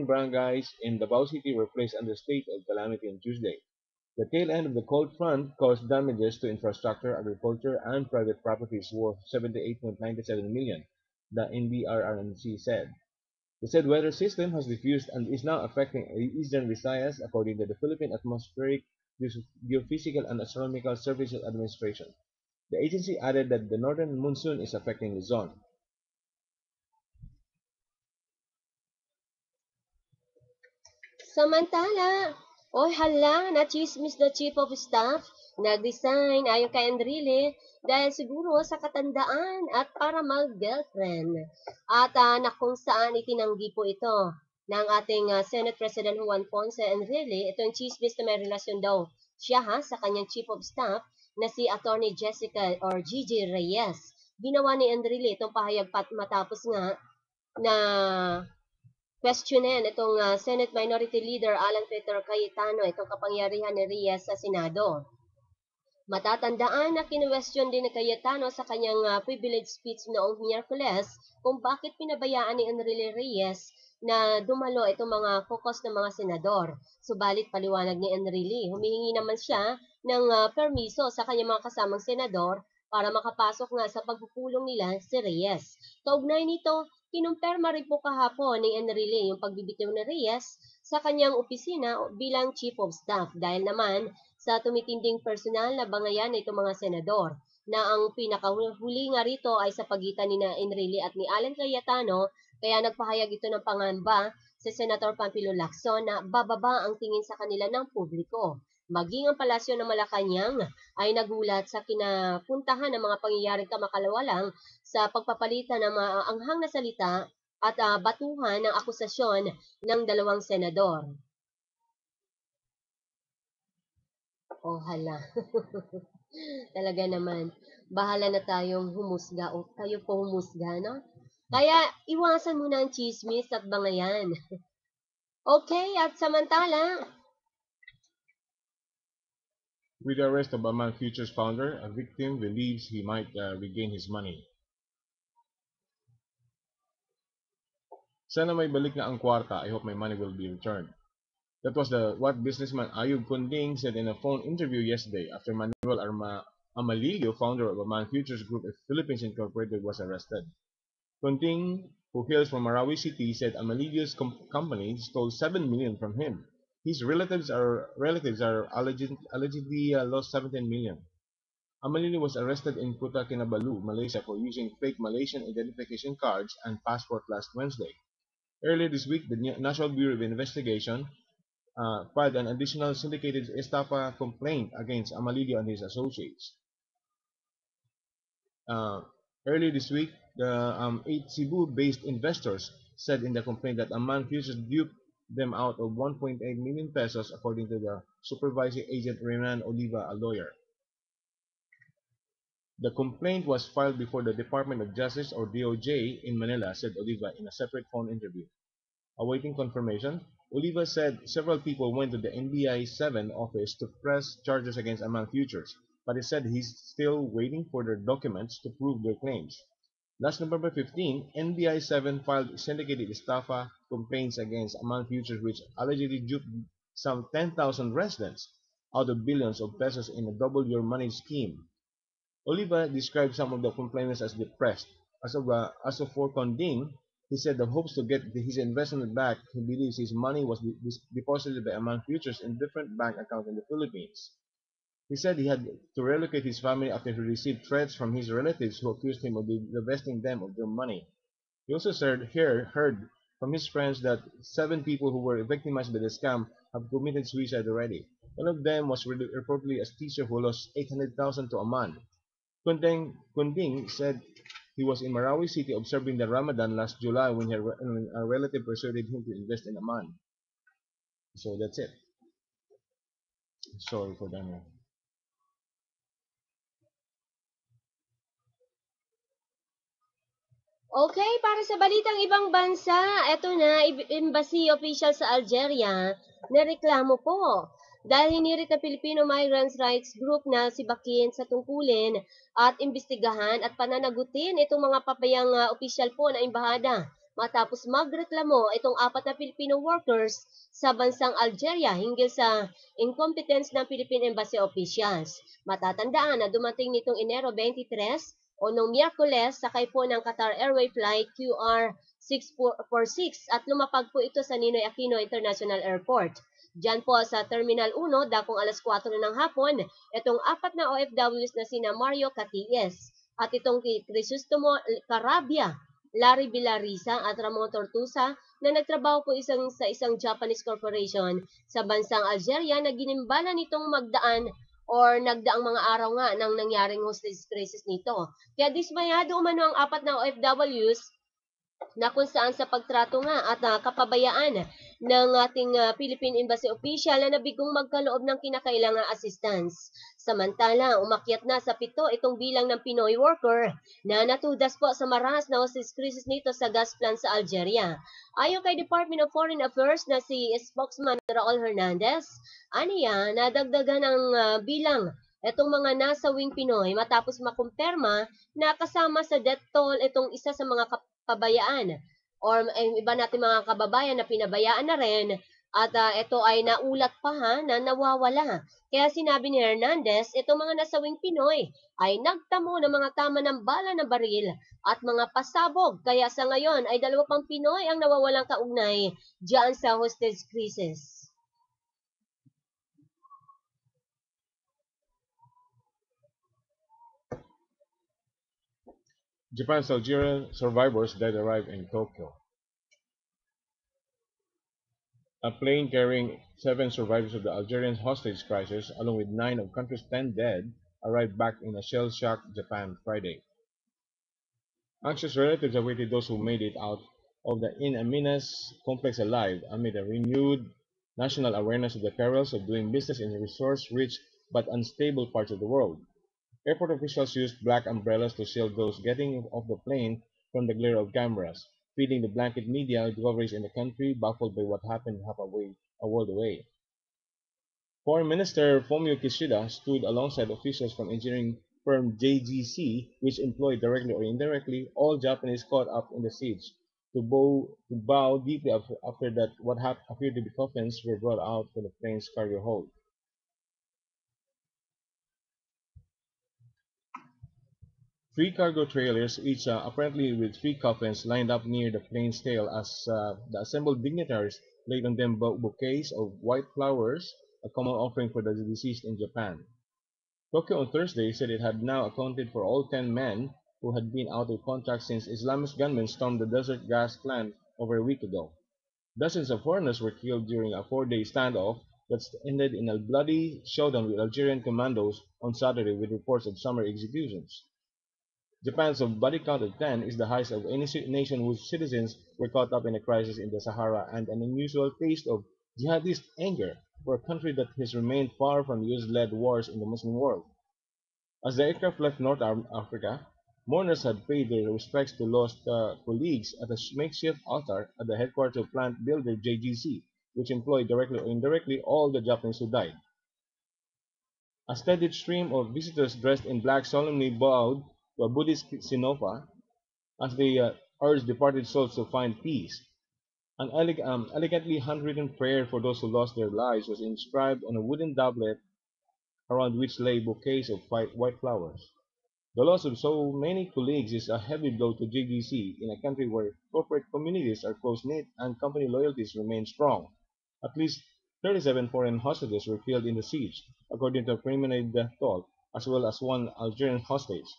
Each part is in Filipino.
barangays in Davao City were placed under state of calamity on Tuesday. The tail end of the cold front caused damages to infrastructure, agriculture, and private properties worth 78.97 million, the NDRRMC said. The said weather system has diffused and is now affecting eastern Visayas, according to the Philippine Atmospheric, Geophysical and Astronomical Services Administration. The agency added that the northern monsoon is affecting Luzon. Samantala, oy hala, na-chismis the chief of staff, nag-resign ayon kay Enrile dahil siguro sa katandaan at para mag-girlfriend. At na kung saan itinanggi po ito ng ating Senate President Juan Ponce Enrile, itong chismis na may relasyon daw siya sa kanyang chief of staff na si Attorney Jessica or Gigi Reyes. Ginawa ni Enrile itong pahayag matapos nga na questionin itong Senate Minority Leader Alan Peter Cayetano, itong kapangyarihan ni Reyes sa Senado. Matatandaan na kinwestiyon din ni Cayetano sa kanyang privilege speech noong Miyerkules kung bakit pinabayaan ni Enrile Reyes na dumalo itong mga caucus ng mga senador. Subalit paliwanag ni Enrile, humihingi naman siya ng permiso sa kanyang mga kasamang senador para makapasok nga sa pagpupulong nila si Reyes. Kaugnay nito, kinumpirma rin po kahapon ni Enrile yung pagbibitiw ni Reyes sa kanyang opisina bilang Chief of Staff dahil naman sa tumitinding personal na bangayan ng itong mga senador na ang pinakahuli nga rito ay sa pagitan ni Enrile at ni Alan Cayetano kaya nagpahayag ito ng pangamba si Senator Pampilo Lacson na bababa ang tingin sa kanila ng publiko. Maging ang palasyo ng Malacanang ay nagulat sa kinapuntahan ng mga pangyayaring kamakalawalang sa pagpapalitan ng mga anghang na salita at batuhan ng akusasyon ng dalawang senador. Oh, hala. Talaga naman. Bahala na tayong humusga o tayo po humusga, no? Kaya iwasan muna ang chismis at bangayan. Okay, at samantala, With the arrest of Aman Futures founder, a victim believes he might regain his money. Sana may balik na ang kwarta. I hope my money will be returned. That was what businessman Ayub Kunding said in a phone interview yesterday after Manuel Amalilio, founder of Aman Futures Group of Philippines Incorporated, was arrested. Kunding, who hails from Marawi City, said Amalilio's company stole 7 million from him. His relatives are allegedly lost 17 million. Amalilio was arrested in Kota Kinabalu, Malaysia, for using fake Malaysian identification cards and passport last Wednesday. Earlier this week, the National Bureau of Investigation filed an additional syndicated estafa complaint against Amalilio and his associates. Earlier this week, the 8 Cebu-based investors said in the complaint that Aman Futures duped them out of 1.8 million pesos, according to the supervising agent Renan Oliva, a lawyer. The complaint was filed before the Department of Justice, or DOJ, in Manila, said Oliva in a separate phone interview. Awaiting confirmation, Oliva said several people went to the NBI 7 office to press charges against Aman Futures, but he said he's still waiting for their documents to prove their claims. Last November 15, NBI 7 filed syndicated estafa complaints against Aman Futures, which allegedly duped some 10,000 residents out of billions of pesos in a double your money scheme. Oliva described some of the complainants as depressed. As of for Conding, he said the hopes to get his investment back. He believes his money was deposited by Aman Futures in different bank accounts in the Philippines. He said he had to relocate his family after he received threats from his relatives who accused him of divesting them of their money. He also heard from his friends that 7 people who were victimized by the scam have committed suicide already. One of them was reportedly a teacher who lost 800,000 to Aman. Kunding said he was in Marawi City observing the Ramadan last July when a relative persuaded him to invest in Aman. So that's it. Sorry for that. okay, para sa balitang ibang bansa, eto na, embassy official sa Algeria, nareklamo po dahil hinirit ng Filipino Migrants Rights Group na si Bakin sa tungkulin at imbestigahan at pananagutin itong mga pabayang opisyal po na embahada matapos magreklamo itong 4 na Filipino workers sa bansang Algeria hinggil sa incompetence ng Philippine Embassy officials. Matatandaan na dumating nitong Enero 23 o noong Miyerkules sakay po ng Qatar Airways Flight QR646 at lumapag po ito sa Ninoy Aquino International Airport. Diyan po sa Terminal 1, dakong alas 4 ng hapon, itong 4 na OFWs na sina Mario Catilles at itong Crisostomo Carabia, Larry Villarisa at Ramon Tortusa na nagtrabaho po sa isang Japanese corporation sa bansang Algeria na ginimbala nitong nagdaang mga araw nga nang nangyaring hostage crisis nito. Kaya dismayado umano ang 4 na OFWs na kung saan sa pagtrato nga at kapabayaan ng ating Philippine Embassy official na nabigong magkaloob ng kinakailangang assistance. Samantala, umakyat na sa 7 itong bilang ng Pinoy worker na natudas po sa maras na hostage crisis nito sa gas plant sa Algeria. Ayon kay Department of Foreign Affairs na si spokesman Raul Hernandez, aniya nadagdagan ang bilang itong mga nasawing Pinoy matapos makumpirma na kasama sa death toll itong isa sa mga kabayaan or iba natin mga kababayan na pinabayaan na rin at ito ay naulat pa na nawawala. Kaya sinabi ni Hernandez, itong mga nasawing Pinoy ay nagtamo ng mga tama ng bala ng baril at mga pasabog. Kaya sa ngayon ay 2 pang Pinoy ang nawawalang kaugnay diyan sa hostage crisis. Japan's Algerian survivors dead arrive in Tokyo. A plane carrying 7 survivors of the Algerian hostage crisis, along with 9 of country's 10 dead, arrived back in a shell-shocked Japan Friday. Anxious relatives awaited those who made it out of the In Amenas complex alive amid a renewed national awareness of the perils of doing business in resource-rich but unstable parts of the world. Airport officials used black umbrellas to shield those getting off the plane from the glare of cameras, feeding the blanket media coverage in the country baffled by what happened a world away. Foreign Minister Fumio Kishida stood alongside officials from engineering firm JGC, which employed directly or indirectly all Japanese caught up in the siege, to bow deeply after that what appeared to be coffins were brought out from the plane's cargo hold. 3 cargo trailers, each apparently with 3 coffins, lined up near the plane's tail as the assembled dignitaries laid on them bouquets of white flowers, a common offering for the deceased in Japan. Tokyo on Thursday said it had now accounted for all 10 men who had been out of contact since Islamist gunmen stormed the desert gas plant over a week ago. Dozens of foreigners were killed during a 4-day standoff that ended in a bloody showdown with Algerian commandos on Saturday with reports of summer executions. Japan's body count of 10 is the highest of any nation whose citizens were caught up in a crisis in the Sahara and an unusual taste of jihadist anger for a country that has remained far from US-led wars in the Muslim world. As the aircraft left North Africa, mourners had paid their respects to lost colleagues at a makeshift altar at the headquarters of plant builder JGC, which employed directly or indirectly all the Japanese who died. A steady stream of visitors dressed in black solemnly bowed to a Buddhist sinopa as they urged departed souls to find peace. An elegantly handwritten prayer for those who lost their lives was inscribed on a wooden tablet around which lay bouquets of white flowers. The loss of so many colleagues is a heavy blow to JGC in a country where corporate communities are close-knit and company loyalties remain strong. At least 37 foreign hostages were killed in the siege, according to a preliminary death toll, as well as 1 Algerian hostage.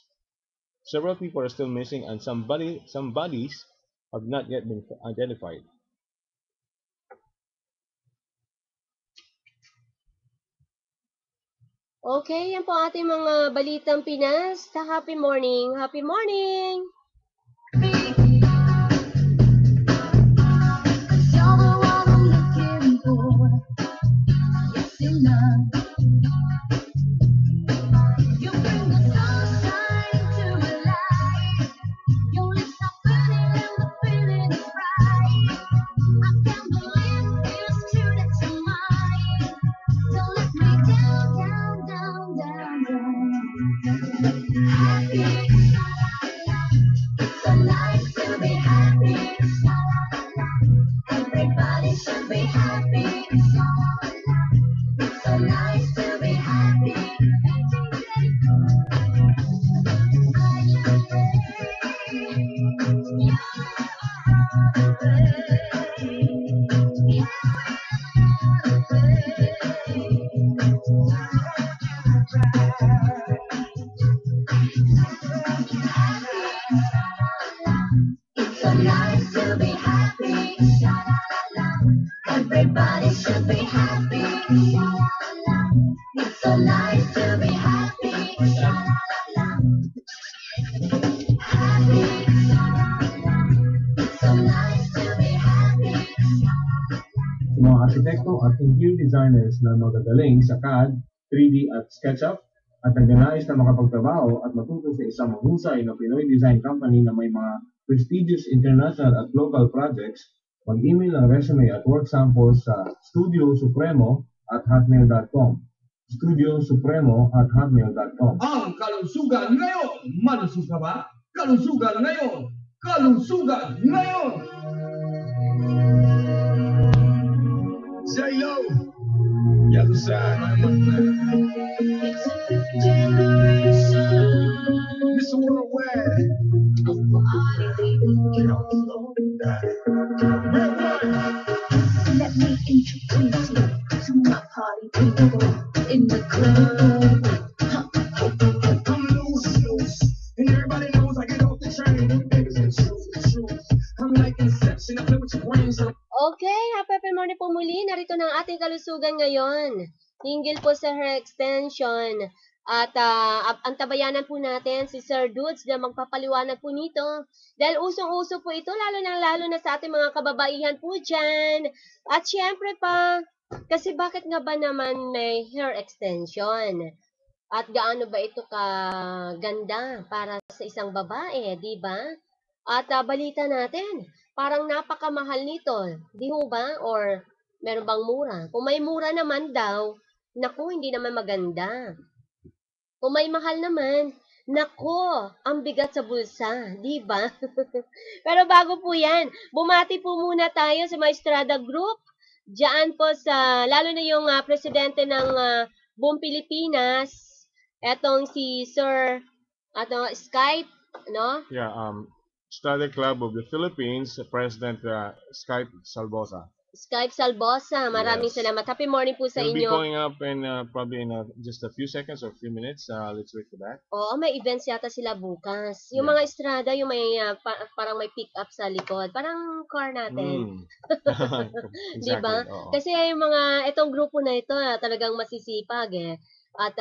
Several people are still missing and some bodies have not yet been identified. Okay, yan po ating mga balitang Pinas. Happy morning! Happy morning! be happy. It's so nice to be happy. It's so nice to be happy. Everybody should be happy. It's so nice to be happy. Happy. It's so nice to be happy. Sa mga arkitekto at interior designers na magagaling sa CAD, 3D at SketchUp at nagnanais na makapagtrabaho at matuto sa isang mahusay na Pinoy design company na may mga prestigious international at local projects, mag-email ang resume at work samples sa studiosupremo@hotmail.com. studiosupremo@hotmail.com. Ang kalusugan ngayon! Malusog ka ba? Kalusugan ngayon! Kalusugan ngayon! Say yo! Yellow side, my It's a new generation. Mr. Worldwide. Of party Get on the floor. Real one. Let me introduce you to my party people in the club. I'm loose. And everybody knows I get off the train. Baby, the truth. I'm like Inception. I play with your brains. Okay, happy morning po muli. Narito na ang ating kalusugan ngayon. Hinggil po sa hair extension. At antabayanan po natin si Sir Dudes na magpapaliwanag po nito. Dahil usong-uso po ito, lalo na sa ating mga kababaihan po dyan. At syempre pa, kasi bakit nga ba naman may hair extension? At gaano ba ito kaganda para sa isang babae, di ba? At balita natin, parang napakamahal nito, di ho ba? Or meron bang mura? Kung may mura naman daw, naku, hindi naman maganda. Kung may mahal naman, nako, ang bigat sa bulsa, di ba? Pero bago po yan, bumati po muna tayo sa mga Estrada Group. Diyan po sa, lalo na yung presidente ng buong Pilipinas, etong si Sir, Skype, no? Yeah, Study Club of the Philippines, President Skype Salbosa. Skype Salbosa, maraming Yes. salamat. Happy morning po sa He'll be inyo. going up in probably in just a few seconds or a few minutes. Let's wait for that. Oo, may events yata sila bukas. Yung Yeah. mga estrada, yung may parang may pick up sa likod. Parang car natin. Di ba? Oo. Kasi yung mga, itong grupo na ito, talagang masisipag eh. At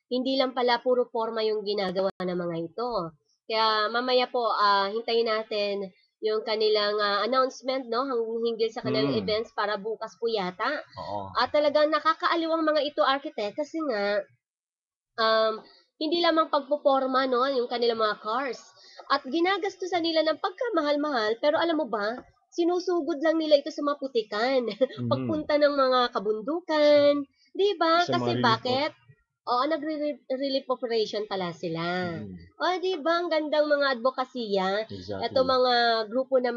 hindi lang pala puro forma yung ginagawa ng mga ito. Kaya mamaya po, hintayin natin yung kanilang announcement, no? Hinggil sa kanilang events para bukas po yata. Oo. At talagang nakakaaliw ang mga ito, architect, kasi nga, hindi lamang pagpoporma, no, yung kanilang mga cars. At ginagastusan nila ng pagkamahal-mahal, pero alam mo ba, sinusugod lang nila ito sa mga putikan. Pagpunta ng mga kabundukan, di ba? Sa mga Kasi relief bakit? Oo, nagre-relief operation pala sila. Mm. O, di ba? Ang gandang mga advokasya. Exactly. Ito mga grupo na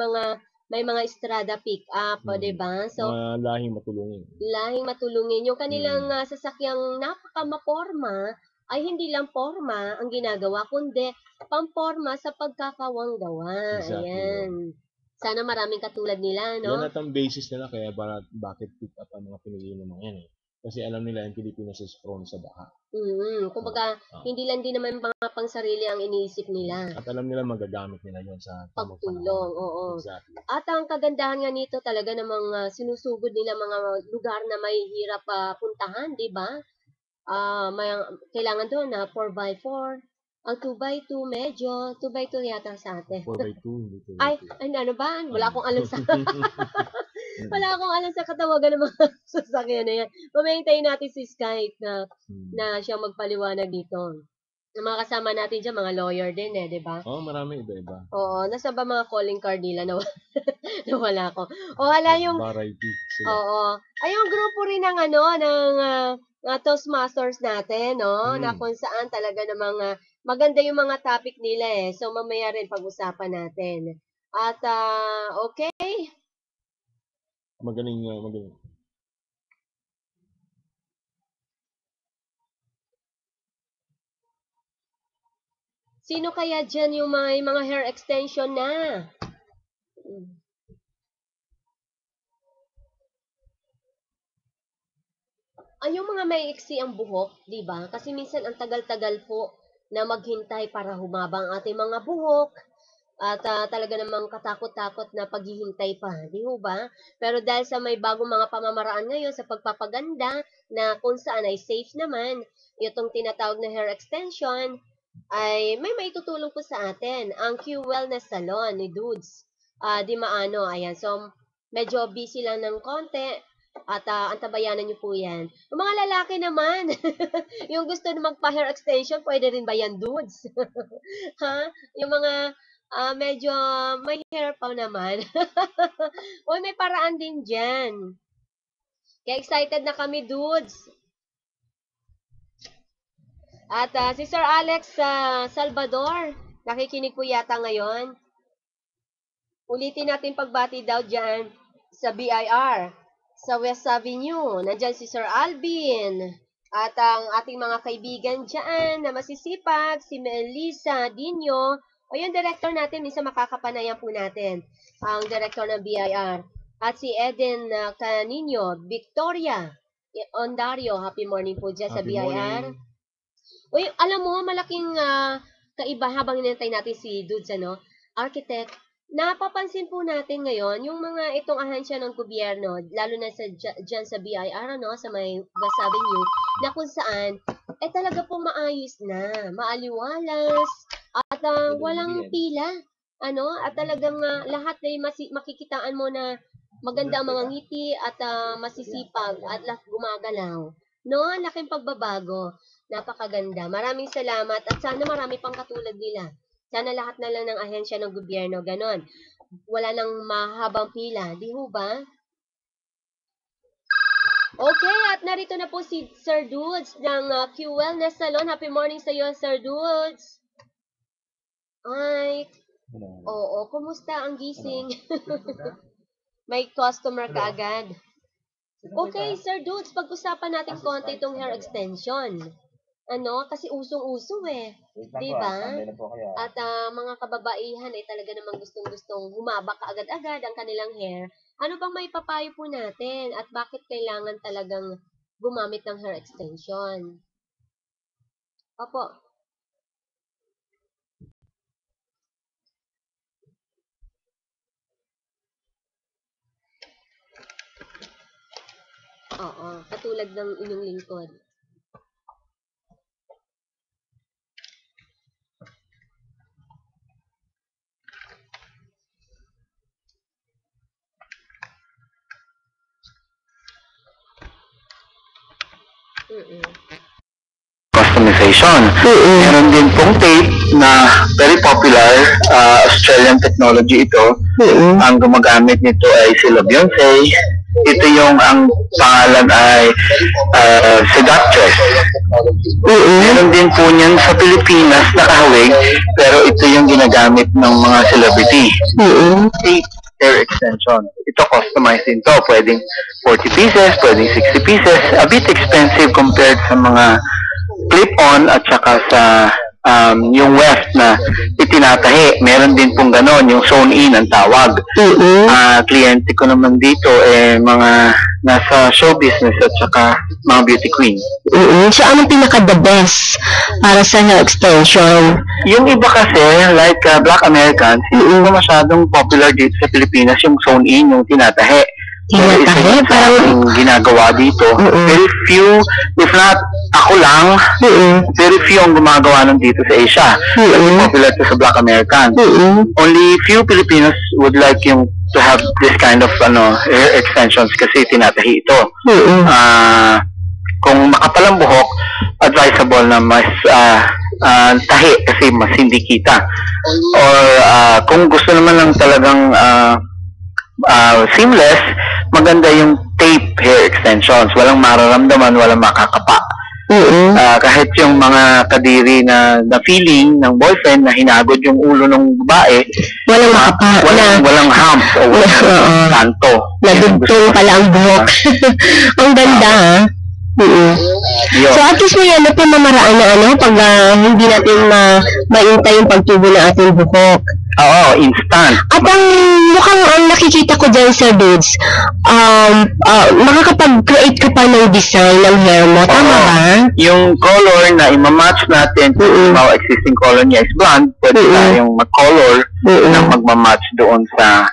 may mga estrada pick-up, o, di ba? So, mga lahing matulungin. lahing matulungin. Yung kanilang sasakyang napakamaporma ay hindi lang porma ang ginagawa, kundi pamporma sa pagkakawanggawa. Exactly. Ayan. Sana maraming katulad nila, Yan no? at ang basis nila kaya bakit pick up ang mga pinili ng mga yan eh. Kasi alam nila yung Pilipinas is prone sa baha. Kumbaga, hindi lang din naman mga pangsarili ang iniisip nila. At alam nila magagamit nila yon sa tamang Pagtulong, panahon. oo. Exactly. At ang kagandahan nga nito talaga namang sinusugod nila mga lugar na may hirap puntahan, di ba? Kailangan doon na 4x4. Ang 2x2 medyo, 2x2 yata sa atin. 4x2, hindi 2x2. Ay, ano ba? Wala akong alam sa wala akong alam sa katawagan ng mga sasakyan na yan. Pamahintayin natin si Skype na siya magpaliwanag dito. Ang mga kasama natin dyan, mga lawyer din di ba? Oo, marami iba-iba. Oo, nasa ba mga calling card nila na nawala ko. O wala yung Variety sila. oo. Ay yung grupo rin ng ng Toastmasters natin, no? Na kung saan talaga namang maganda yung mga topic nila eh. So mamaya rin pag-usapan natin. At okay. Magaling, magaling. Sino kaya dyan yung mga hair extension na? Yung mga may iksi ang buhok, di ba? Kasi minsan ang tagal-tagal po na maghintay para humaba ang ating mga buhok. At talaga namang katakot-takot na paghihintay pa, di ho ba? Pero dahil sa may bagong mga pamamaraan ngayon sa pagpapaganda na kung saan ay safe naman, itong tinatawag na hair extension, ay may maitutulong po sa atin. Ang Q Wellness Salon ni Dudes. Di maano, ayan. So, medyo busy lang ng konti. At antabayanan niyo po yan. Yung mga lalaki naman, yung gusto na magpa-hair extension, pwede rin ba yan, Dudes? Ha? Yung mga medyo may hair pa naman. Uy, may paraan din dyan. Kaya excited na kami, Dudes. At si Sir Alex Salvador, nakikinig po yata ngayon. Ulitin natin pagbati daw dyan sa BIR. Sa West Avenue, nandyan si Sir Alvin. At ang ating mga kaibigan dyan na masisipag, si Melissa Dino, o yung director natin, minsan makakapanayan po natin, ang director ng BIR. At si Eden Canino, Victoria, Ontario, happy morning po dyan sa BIR. Uy, alam mo, malaking kaiba habang inintay natin si Dudes, architect. Napapansin po natin ngayon, yung mga itong ahensya ng gobyerno, lalo na dyan sa BIR, sa may West Avenue, na kung saan, talaga pong maayos na, maaliwalas, at walang pila, at talagang lahat ay makikitaan mo na maganda ang mga ngiti at masisipag at gumagalaw. Laking pagbabago, napakaganda. Maraming salamat at sana marami pang katulad nila. Sana lahat na lang ng ahensya ng gobyerno, ganon. Wala nang mahabang pila, di ho ba? Okay, at narito na po si Sir Dudes ng Q Wellness Salon. Happy morning sa iyo, Sir Dudes. Ay, oo, kumusta ang gising? May customer ka agad. Okay, Sir Dudes, pag-usapan natin konti itong hair extension. Kasi usong-uso di ba? At mga kababaihan ay talaga namang gustong-gustong humaba kaagad-agad ang kanilang hair. Ano bang may papayo po natin at bakit kailangan talagang gumamit ng hair extension? Opo. Oo, katulad ng inyong lingkod. Customization. Meron din pong tape na very popular, Australian technology ito. Ang gumagamit nito ay sila Beyonce. Ito yung ang pangalan ay Seductress. Meron din po niyan sa Pilipinas na kahawig, pero ito yung ginagamit ng mga celebrity. Tape hair extension. Ito customized din to. Pwedeng 40 pieces, pwedeng 60 pieces. A bit expensive compared sa mga clip-on at saka sa yung weft na itinatahi. Meron din pong ganon, yung sewn-in ang tawag. Kliyente ko naman dito mga nasa show business at saka mga beauty queen. So, anong pinaka-the best para sa hair extension? Yung iba kasi, like Black Americans, hindi mo masyadong popular dito sa Pilipinas yung sewn-in, yung tinatahi. Tinatahi? Parang ginagawa dito. Very few, if not ako lang, very few ang gumagawa nun dito sa Asia. Popular to sa Black Americans. Only few Filipinos would like yung to have this kind of hair extensions kasi tinatahi ito. Kung makapal ang buhok, advisable na mas tahi kasi mas hindi kita. Or kung gusto naman lang talagang seamless, maganda yung tape hair extensions. Walang mararamdaman, walang makakapa. Kahit yung mga kadiri na feeling ng boyfriend na hinagod yung ulo ng babae, walang hump o walang kanto. Nadugtong pala ang buhok. Ang ganda, ha? So, at least may ano pa mamaraan na pag hindi natin maintay yung pagtubo ng ating buhok. Oo, instant. At mukhang ang nakikita ko dyan, Sir Dudes, makakapag-create ka pa ng design ng hair mo. Tama ba? Yung color na imamatch natin, yung existing color niya is blonde, pwede tayong mag-color na magmamatch doon sa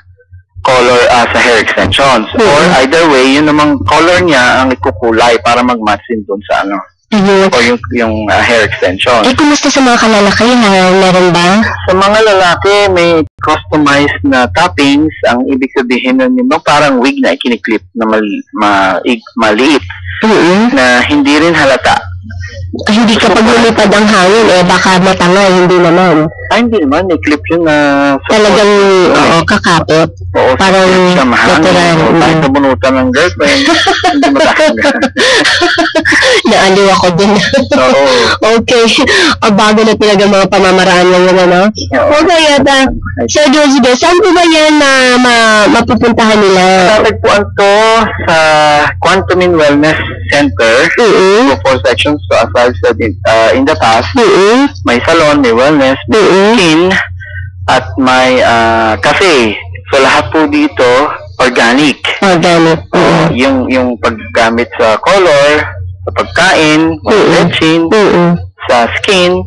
color sa hair extensions. Or either way, yun namang color niya ang ikukulay para mag-match din doon sa o yung hair extension. Kumusta sa mga kalalaki, meron ba? Sa mga lalaki, may customized na toppings. Ang ibig sabihin nun, parang wig na ikiniklip na maliit na hindi rin halata. Hindi kapag lumipad ang hangin, baka matangay, hindi naman. Hindi naman, may clip yun na talagang, kakapit. Oo, parang natural. Kahit nabunutan ng girlfriend, hindi matanggal. Naaliw ako din. Oo. Okay. Bago na talaga mga pamamaraan ng yun, Okay, at Sir Dulce, saan po ba yan na mapupuntahan nila? Tatagpuan to sa Quantum Wellness Center. So, 4 sections. So, as I've said in the past, may salon, may wellness, may skin, at may cafe. So, lahat po dito, organic. Yung paggamit sa color, sa pagkain, medicine, sa skin,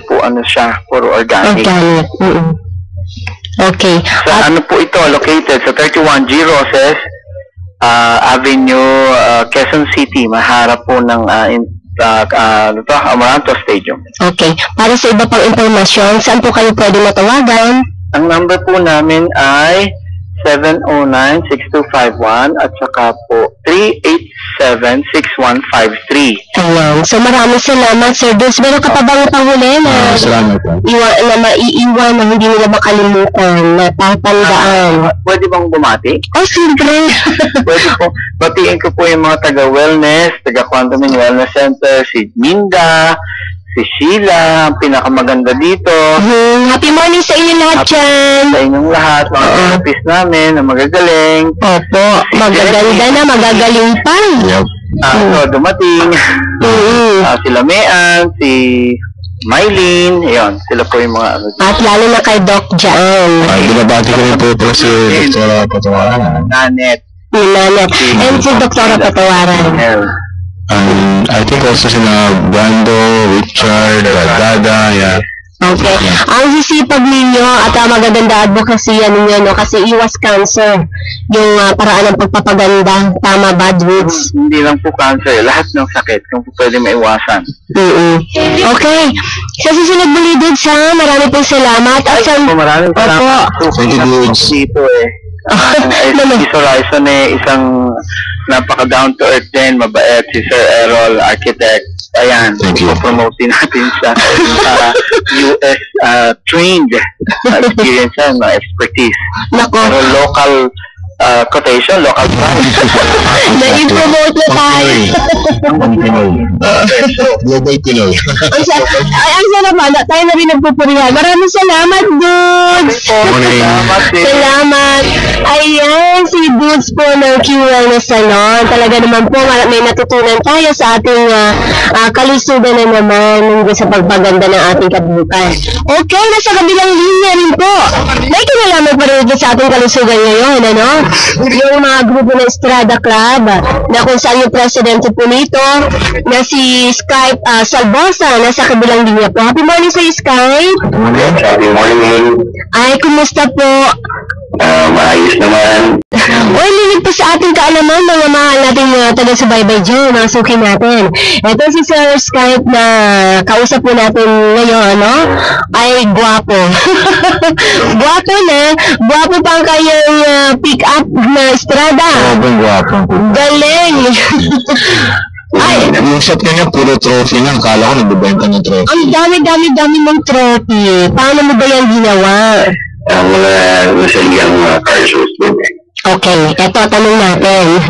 po ano siya, puro organic. Okay. Sa ano po ito, located sa 31G Roses Avenue, Quezon City, maharap po ng Amaranto Stadium. Okay. Para sa iba pang impormasyon, saan po kayo pwede matawagan? Ang number po namin ay 709-6251 at saka po 387-6153. Ayan. So maraming salamat, Sir Dulce. Meron ka pa bang panghuli na Salamat po. na maiiwan na hindi nila makalimutan, na tatandaan? Pwede bang bumati? Siyempre. Pwede po. Batiin ko po yung mga taga-wellness, taga-Quantum Wellness Center, si Minda, si Sheila, ang pinakamaganda dito. Happy morning sa inyo lahat dyan. Sa inyong lahat, mga therapist namin na magagaling. Opo, magaganda na, magagaling pa. So, dumating. Sila Mean, si Mylene, yun, sila po yung mga At lalo na kay Doc dyan. Binabati ko rin po si Dr. Patawaran. Nanet. And si Dr. Patawaran. I think also sina Brando, Richard, Dada, yeah. Okay. Ang sisipag ninyo at magaganda advocacy ninyo, kasi iwas cancer yung paraan ng pagpapaganda. Tama ba, Dudes? Hindi lang po cancer, lahat ng sakit kung pwede maiwasan. Okay. Sa susunod muli, Dudes, marami pong salamat. At maraming salamat. Thank you, Dudes. Dito si Horizon isang napaka-down-to-earth din, mabait, si Sir Errol, architect. Ayan, promote din natin sa US trained experience and expertise. Pero local quotation, local price. Na-promote na tayo. Global Pinoy. Ang salamat, tayo na rin nagpupurihan. Maraming salamat, Dudes. Salamat. Ayan, si Dudes po ng Q-Wellness Salon. Talaga naman po, may natutunan tayo sa ating kalusugan na naman sa pagpaganda ng ating kabubukan. Okay, nasa kabilang linya rin po. May kinalaman pa rin sa ating kalusugan ngayon, yung mga grupo ng Estrada Club, na kung saan yung presidente po nito, na si Skype Salbosa, nasa kabilang linya po. Happy morning sa Skype. Happy morning. Ay, kumusta po? Maayos naman. Uy, linig pa sa ating kaalaman, mga mahal nating taga-subaybay dyan, mga suki natin. Ito si Sir Skype na kausap po natin ngayon, ay gwapo. Gwapo pa ang kayang pick-up na Estrada. Gwapo. Galing. Ay, yung shot niya puro trophy lang. Kala ko nagbibenta ng trophy. Ang dami mong trophy. Paano mo ba yan ginawa? Ang mga nasalyang car shows din. Okay, eto tanong natin.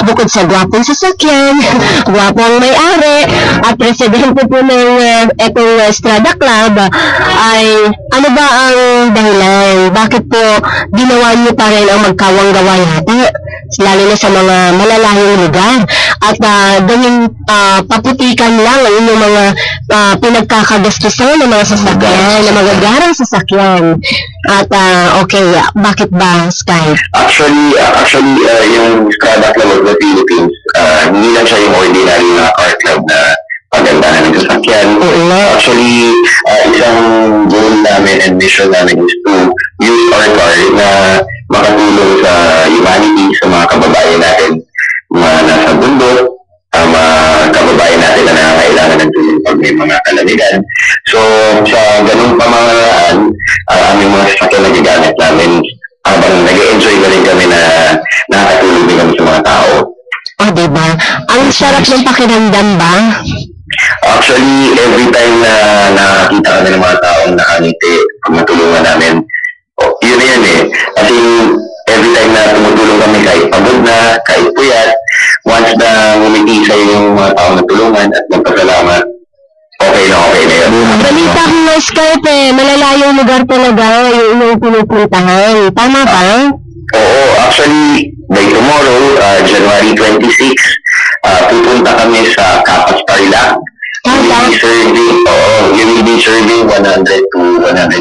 Bukod sa gwapong sasakyan, gwapong may-ari, at presidente po ng etong Estrada Club, ay ano ba ang dahilan? Bakit po ginawa niyo pa rin ang magkawang-gawa yata? Lalo na sa mga malalayong lugar. At gawing paputikan lang ang inyong mga pinagkakagastusan ng mga sasakyan, ng mga garang sasakyan. At okay, bakit ba, Sky? Actually, yung Strada Club of the Philippines, hindi lang siya yung ordinary na car club na pagandahan ng sasakyan. Actually, isang goal namin and mission namin is to use our car na makatulong sa humanity, sa mga kababayan natin, mga nasa bundok, mga kababayan natin na nangangailangan ng tulong pag may mga kalamidad. So, sa ganung pamamaraan, aming mga sasakyan na gagamit namin habang nag-enjoy na rin kami na nakatulong din kami sa mga tao. Diba? Ang sarap ng pakiramdam ba? Actually, every time na nakakita kami ng mga taong nakangiti pag natulungan namin, yun na yan eh. Kasi every time na tumutulong kami kahit pagod na, kahit puyat, once na ngumiti sa'yo yung mga taong natulungan at nagpasalamat, okay na yun. Balita ko nga, Skype malalayong lugar talaga yung inyong pinupuntahan. Tama ba? Oo, actually, by tomorrow, January 26, pupunta kami sa Capas Tarlac. You will be serving 100 to 150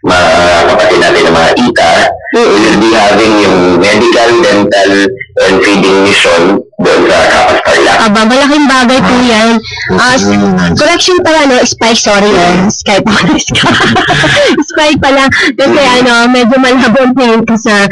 mga kapatid natin na mga ita. We will be having yung medical, dental, and feeding mission doon sa Capas Tarlac. Malaking bagay po yan. Correction pala, no? Spike, sorry. Skype pala. Spike pala. Kasi medyo malabo ang tingin ko sa